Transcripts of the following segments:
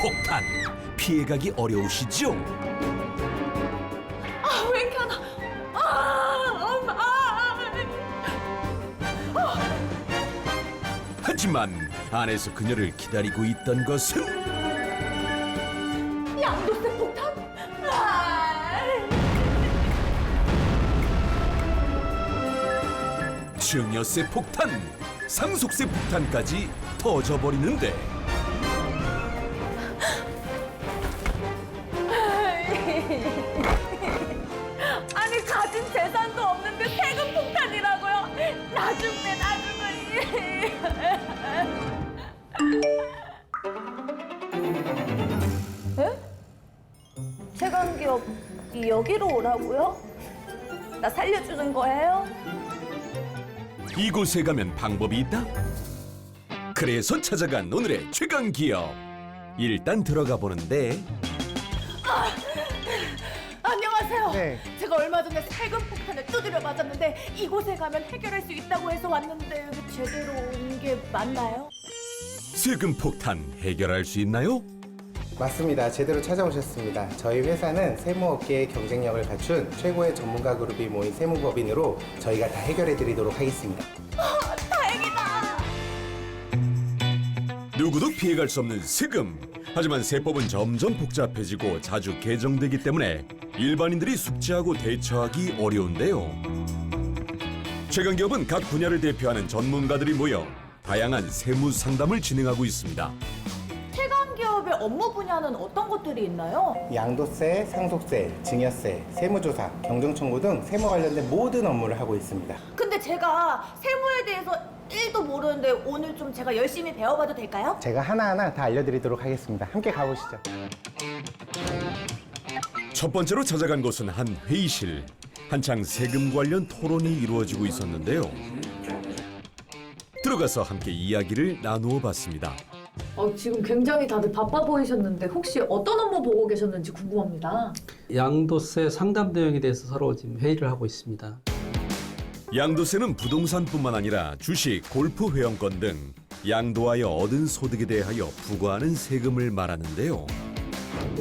폭탄. 피해가기 어려우시죠? 아, 왜 이렇게 하나? 하지만 안에서 그녀를 기다리고 있던 것은 양도세 폭탄? 증여세 폭탄, 상속세 폭탄까지 터져버리는데 아니, 가진 재산도 없는데 세금 폭탄이라고요? 나중에. 에? 최강기업이 여기로 오라고요? 나 살려주는 거예요? 이곳에 가면 방법이 있다? 그래서 찾아간 오늘의 최강 기업. 일단 들어가 보는데 안녕하세요. 네. 제가 얼마 전에 세금 폭탄을 두드려 맞았는데 이곳에 가면 해결할 수 있다고 해서 왔는데 여기 제대로 온 게 맞나요? 세금 폭탄 해결할 수 있나요? 맞습니다. 제대로 찾아오셨습니다. 저희 회사는 세무업계의 경쟁력을 갖춘 최고의 전문가 그룹이 모인 세무법인으로 저희가 다 해결해드리도록 하겠습니다. 다행이다. 누구도 피해갈 수 없는 세금. 하지만 세법은 점점 복잡해지고 자주 개정되기 때문에 일반인들이 숙지하고 대처하기 어려운데요. 최강기업은 각 분야를 대표하는 전문가들이 모여 다양한 세무 상담을 진행하고 있습니다. 최강기업의 업무 분야는 어떤 것들이 있나요? 양도세, 상속세, 증여세, 세무조사, 경정청구 등 세무 관련된 모든 업무를 하고 있습니다. 근데 제가 세무에 대해서 1도 모르는데 오늘 좀 제가 열심히 배워봐도 될까요? 제가 하나하나 다 알려드리도록 하겠습니다. 함께 가보시죠. 첫 번째로 찾아간 곳은 한 회의실. 한창 세금 관련 토론이 이루어지고 있었는데요. 들어가서 함께 이야기를 나누어 봤습니다. 지금 굉장히 다들 바빠 보이셨는데 혹시 어떤 업무 보고 계셨는지 궁금합니다. 양도세 상담 내용에 대해서 서로 지금 회의를 하고 있습니다. 양도세는 부동산뿐만 아니라 주식, 골프 회원권 등 양도하여 얻은 소득에 대하여 부과하는 세금을 말하는데요.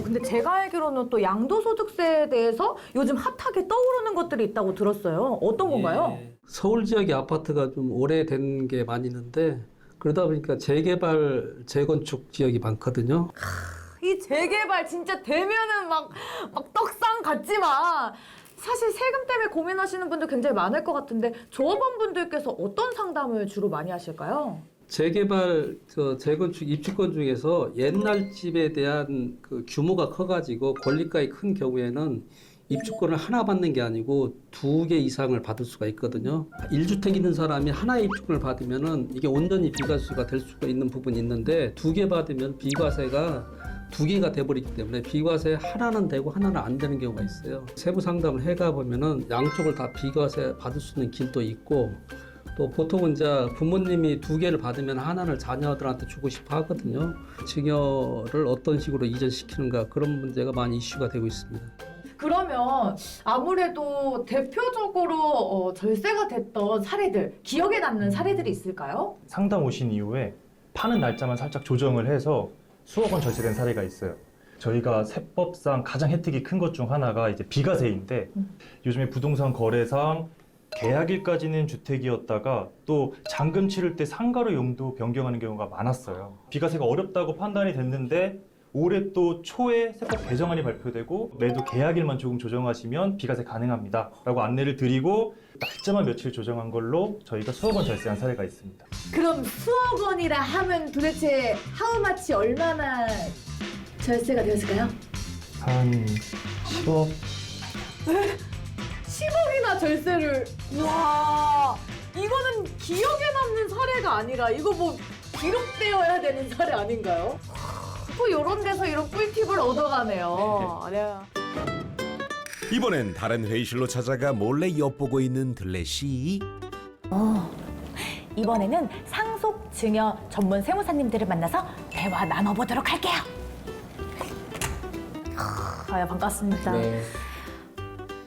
근데 제가 알기로는 또 양도소득세에 대해서 요즘 핫하게 떠오르는 것들이 있다고 들었어요. 어떤 건가요? 예, 서울 지역의 아파트가 좀 오래된 게 많이 있는데 그러다 보니까 재개발, 재건축 지역이 많거든요. 이 재개발 진짜 되면은 막 떡상 같지만 사실 세금 때문에 고민하시는 분들 굉장히 많을 것 같은데 조합원분들께서 어떤 상담을 주로 많이 하실까요? 재개발, 재건축 입주권 중에서 옛날 집에 대한 그 규모가 커가지고 권리가가 큰 경우에는 입주권을 하나 받는 게 아니고 2개 이상을 받을 수가 있거든요. 1주택 있는 사람이 하나의 입주권을 받으면은 이게 온전히 비과세가 될 수가 있는 부분이 있는데 2개 받으면 비과세가 2개가 돼버리기 때문에 비과세 하나는 되고 하나는 안 되는 경우가 있어요. 세부 상담을 해가 보면은 양쪽을 다 비과세 받을 수 있는 길도 있고 또 보통은 이제 부모님이 2개를 받으면 하나를 자녀들한테 주고 싶어 하거든요. 증여를 어떤 식으로 이전시키는가 그런 문제가 많이 이슈가 되고 있습니다. 그러면 아무래도 대표적으로 절세가 됐던 사례들, 기억에 남는 사례들이 있을까요? 상담 오신 이후에 파는 날짜만 살짝 조정을 해서 수억 원 절세된 사례가 있어요. 저희가 세법상 가장 혜택이 큰 것 중 하나가 이제 비과세인데 요즘에 부동산 거래상 계약일까지는 주택이었다가 또 잔금 치를 때 상가로 용도 변경하는 경우가 많았어요. 비과세가 어렵다고 판단이 됐는데 올해 또 초에 세법 개정안이 발표되고 매도 계약일만 조금 조정하시면 비과세 가능합니다 라고 안내를 드리고 날짜만 며칠 조정한 걸로 저희가 수억 원 절세한 사례가 있습니다. 그럼 수억 원이라 하면 도대체 하우마치 얼마나 절세가 되었을까요? 한 10억? 10억이나 절세를. 와, 이거는 기억에 남는 사례가 아니라 이거 뭐 기록되어야 되는 사례 아닌가요? 또 이런 데서 이런 꿀팁을 얻어가네요. 네. 이번엔 다른 회의실로 찾아가 몰래 엿보고 있는 들레씨. 이번에는 상속 증여 전문 세무사님들을 만나서 대화 나눠보도록 할게요. 반갑습니다. 네.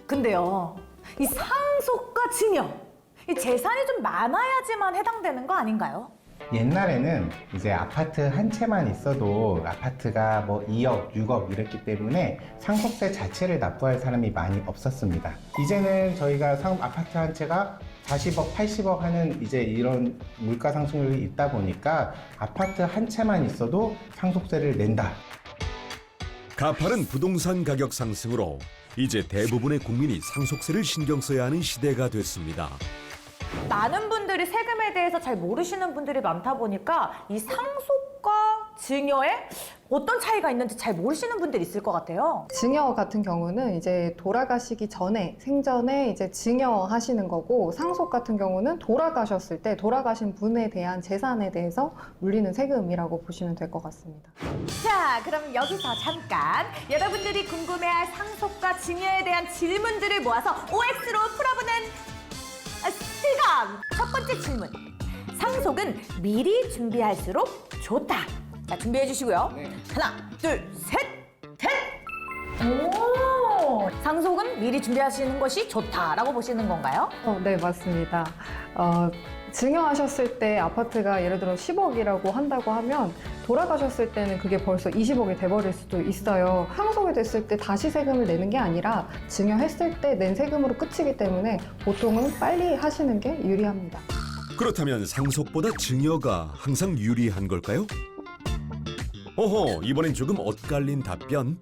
근데요, 이 상속과 증여, 이 재산이 좀 많아야지만 해당되는 거 아닌가요? 옛날에는 이제 아파트 한 채만 있어도 아파트가 뭐 2억, 6억 이랬기 때문에 상속세 자체를 납부할 사람이 많이 없었습니다. 이제는 저희가 아파트 한 채가 40억, 80억 하는 이제 이런 물가 상승률이 있다 보니까 아파트 한 채만 있어도 상속세를 낸다. 가파른 부동산 가격 상승으로 이제 대부분의 국민이 상속세를 신경 써야 하는 시대가 됐습니다. 많은 분들이 세금에 대해서 잘 모르시는 분들이 많다 보니까 이 상속과 증여에 어떤 차이가 있는지 잘 모르시는 분들이 있을 것 같아요. 증여 같은 경우는 이제 돌아가시기 전에 생전에 이제 증여하시는 거고, 상속 같은 경우는 돌아가셨을 때 돌아가신 분에 대한 재산에 대해서 물리는 세금이라고 보시면 될 것 같습니다. 자, 그럼 여기서 잠깐 여러분들이 궁금해할 상속과 증여에 대한 질문들을 모아서 OX로 풀어보는 시간! 첫 번째 질문. 상속은 미리 준비할수록 좋다. 자, 준비해 주시고요. 하나, 둘, 셋! 셋! 오! 상속은 미리 준비하시는 것이 좋다라고 보시는 건가요? 네, 맞습니다. 증여하셨을 때 아파트가 예를 들어 10억이라고 한다고 하면 돌아가셨을 때는 그게 벌써 20억이 돼버릴 수도 있어요. 상속이 됐을 때 다시 세금을 내는 게 아니라 증여했을 때 낸 세금으로 끝이기 때문에 보통은 빨리 하시는 게 유리합니다. 그렇다면 상속보다 증여가 항상 유리한 걸까요? 어허, 이번엔 조금 엇갈린 답변.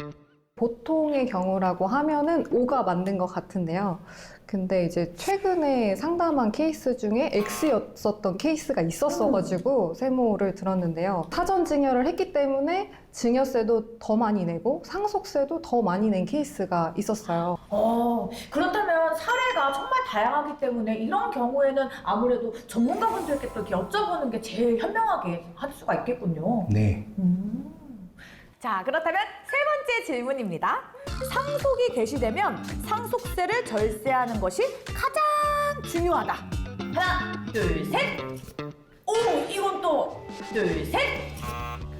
보통의 경우라고 하면은 O가 맞는 것 같은데요. 근데 이제 최근에 상담한 케이스 중에 X였었던 케이스가 있었어가지고 세무를 들었는데요. 사전 증여를 했기 때문에 증여세도 더 많이 내고 상속세도 더 많이 낸 케이스가 있었어요. 그렇다면 사례가 정말 다양하기 때문에 이런 경우에는 아무래도 전문가분들께 또 여쭤보는 게 제일 현명하게 할 수가 있겠군요. 네. 자, 그렇다면 세 번째 질문입니다. 상속이 개시되면 상속세를 절세하는 것이 가장 중요하다. 하나, 둘, 셋. 오, 이건 또. 둘, 셋.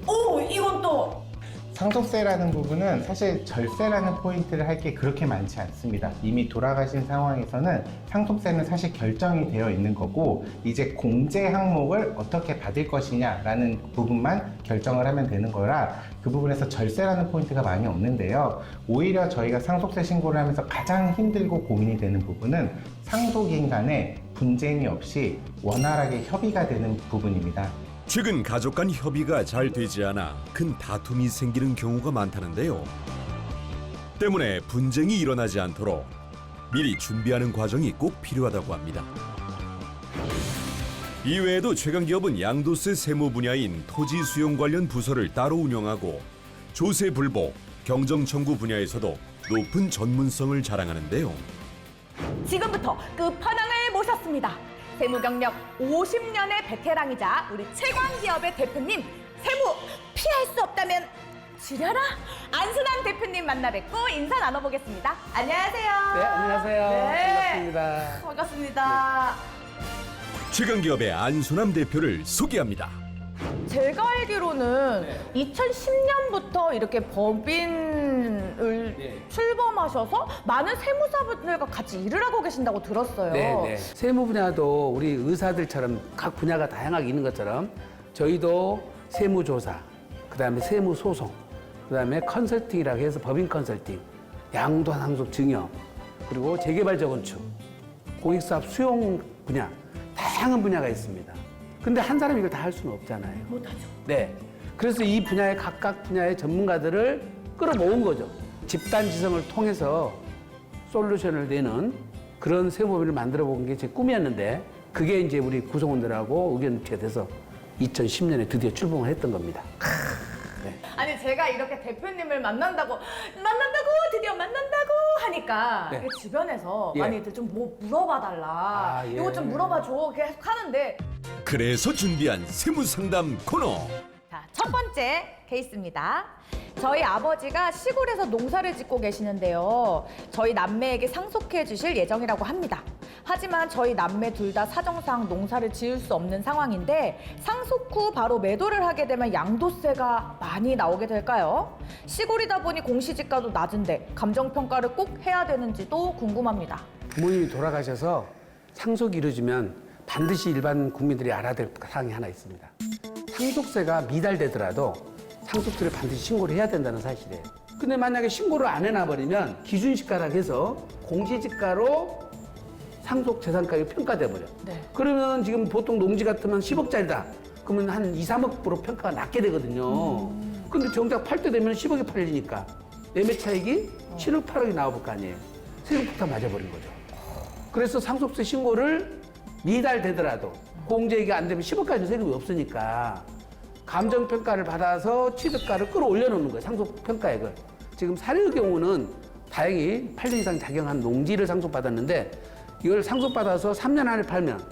오, 이건 또. 상속세라는 부분은 사실 절세라는 포인트를 할 게 그렇게 많지 않습니다. 이미 돌아가신 상황에서는 상속세는 사실 결정이 되어 있는 거고, 이제 공제 항목을 어떻게 받을 것이냐라는 부분만 결정을 하면 되는 거라 그 부분에서 절세라는 포인트가 많이 없는데요. 오히려 저희가 상속세 신고를 하면서 가장 힘들고 고민이 되는 부분은 상속인 간에 분쟁이 없이 원활하게 협의가 되는 부분입니다. 최근 가족 간 협의가 잘 되지 않아 큰 다툼이 생기는 경우가 많다는데요. 때문에 분쟁이 일어나지 않도록 미리 준비하는 과정이 꼭 필요하다고 합니다. 이외에도 최강기업은 양도세 세무 분야인 토지 수용 관련 부서를 따로 운영하고 조세 불복, 경정 청구 분야에서도 높은 전문성을 자랑하는데요. 지금부터 끝판왕을 모셨습니다. 세무 경력 50년의 베테랑이자 우리 최강기업의 대표님, 세무 피할 수 없다면 지려라 안순환 대표님 만나 뵙고 인사 나눠보겠습니다. 안녕하세요. 네, 안녕하세요. 네. 반갑습니다. 반갑습니다. 최강기업의 안순남 대표를 소개합니다. 제가 알기로는 2010년부터 이렇게 법인을 출범하셔서 많은 세무사분들과 같이 일을 하고 계신다고 들었어요. 네. 세무 분야도 우리 의사들처럼 각 분야가 다양하게 있는 것처럼 저희도 세무조사, 그다음에 세무소송, 그다음에 컨설팅이라고 해서 법인 컨설팅, 양도한 상속 증여, 그리고 재개발 재건축, 공익사업 수용 분야, 다양한 분야가 있습니다. 근데 한 사람이 이걸 다 할 수는 없잖아요. 못하죠. 네. 그래서 이 분야의 각각 분야의 전문가들을 끌어모은 거죠. 집단지성을 통해서 솔루션을 내는 그런 세무법인을 만들어 본 게 제 꿈이었는데, 그게 이제 우리 구성원들하고 의견 제돼서 2010년에 드디어 출범을 했던 겁니다. 아니 제가 이렇게 대표님을 드디어 만난다고 하니까 네. 그 주변에서 예. 많이들 좀 뭐 물어봐달라, 예. 이거 좀 물어봐줘 계속 하는데, 그래서 준비한 세무상담 코너. 자, 첫 번째 케이스입니다. 저희 아버지가 시골에서 농사를 짓고 계시는데요. 저희 남매에게 상속해 주실 예정이라고 합니다. 하지만 저희 남매 둘 다 사정상 농사를 지을 수 없는 상황인데 상속 후 바로 매도를 하게 되면 양도세가 많이 나오게 될까요? 시골이다 보니 공시지가도 낮은데 감정평가를 꼭 해야 되는지도 궁금합니다. 부모님이 돌아가셔서 상속이 이루어지면 반드시 일반 국민들이 알아야 될 사항이 하나 있습니다. 상속세가 미달되더라도 상속세를 반드시 신고를 해야 된다는 사실이에요. 근데 만약에 신고를 안 해놔버리면 기준시가락해서 공시지가로 상속재산가격이 평가돼 버려. 네. 그러면 지금 보통 농지 같으면 10억짜리다. 그러면 한 2, 3억으로 평가가 낮게 되거든요. 근데 정작 팔 때 되면 10억이 팔리니까 매매 차익이 7억, 8억이 나와볼 거 아니에요. 세금폭탄 맞아버린 거죠. 그래서 상속세 신고를 미달되더라도 공제액이 안 되면 10억까지 세금이 없으니까 감정평가를 받아서 취득가를 끌어올려 놓는 거예요. 상속평가액을. 지금 사례의 경우는 다행히 8년 이상 작용한 농지를 상속받았는데 이걸 상속받아서 3년 안에 팔면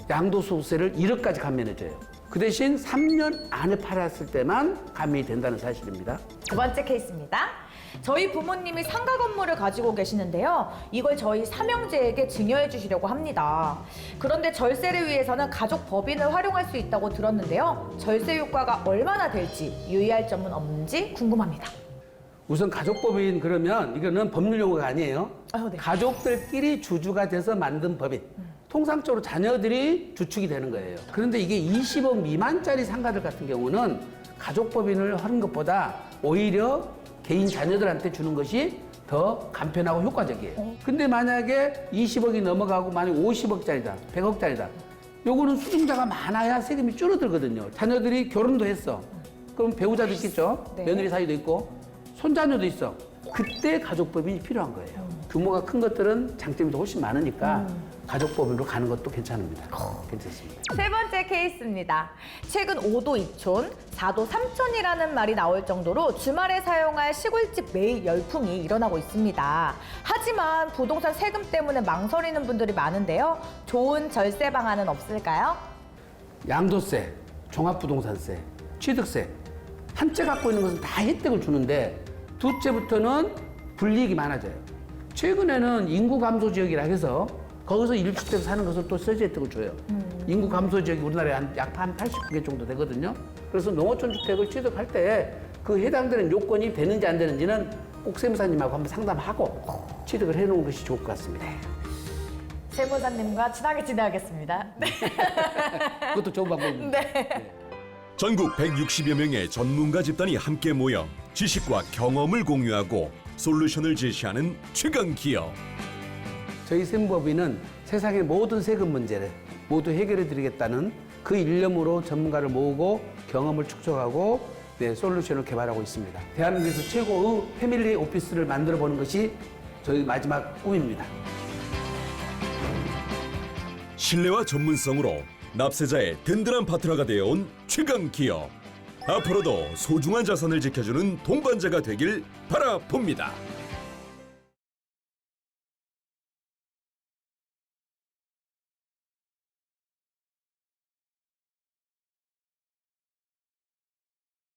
양도소득세를 1억까지 감면해줘요. 그 대신 3년 안에 팔았을 때만 감면이 된다는 사실입니다. 두 번째 케이스입니다. 저희 부모님이 상가 건물을 가지고 계시는데요. 이걸 저희 삼형제에게 증여해 주시려고 합니다. 그런데 절세를 위해서는 가족 법인을 활용할 수 있다고 들었는데요. 절세 효과가 얼마나 될지 유의할 점은 없는지 궁금합니다. 우선 가족법인 그러면 이거는 법률 용어가 아니에요. 네. 가족들끼리 주주가 돼서 만든 법인. 통상적으로 자녀들이 주축이 되는 거예요. 그런데 이게 20억 미만짜리 상가들 같은 경우는 가족법인을 하는 것보다 오히려 개인 자녀들한테 주는 것이 더 간편하고 효과적이에요. 근데 만약에 20억이 넘어가고 만약 50억짜리다, 100억짜리다. 요거는 수증자가 많아야 세금이 줄어들거든요. 자녀들이 결혼도 했어. 그럼 배우자도 있겠죠. 네. 며느리 사이도 있고 손자녀도 있어. 그때 가족법인이 필요한 거예요. 규모가 큰 것들은 장점이 더 훨씬 많으니까 가족법인으로 가는 것도 괜찮습니다. 괜찮습니다. 세 번째 케이스입니다. 최근 5도 2촌, 4도 3촌이라는 말이 나올 정도로 주말에 사용할 시골집 매입 열풍이 일어나고 있습니다. 하지만 부동산 세금 때문에 망설이는 분들이 많은데요. 좋은 절세 방안은 없을까요? 양도세, 종합부동산세, 취득세 한 채 갖고 있는 것은 다 혜택을 주는데 두 채부터는 불이익이 많아져요. 최근에는 인구 감소 지역이라 해서 거기서 1주택 사는 것을 또 세제 혜택을 줘요. 인구 감소 지역이 우리나라에 약 한 89개 정도 되거든요. 그래서 농어촌 주택을 취득할 때 그 해당되는 요건이 되는지 안 되는지는 꼭 세무사님하고 한번 상담하고 취득을 해놓은 것이 좋을 것 같습니다. 세무사님과 친하게 지내야겠습니다. 네. 그것도 좋은 방법입니다. 전국 160여 명의 전문가 집단이 함께 모여 지식과 경험을 공유하고 솔루션을 제시하는 최강 기업. 저희 세무법인은 세상의 모든 세금 문제를 모두 해결해 드리겠다는 그 일념으로 전문가를 모으고 경험을 축적하고 솔루션을 개발하고 있습니다. 대한민국에서 최고의 패밀리 오피스를 만들어 보는 것이 저희 마지막 꿈입니다. 신뢰와 전문성으로 납세자의 든든한 파트너가 되어온 최강 기업. 앞으로도 소중한 자산을 지켜주는 동반자가 되길 바라봅니다.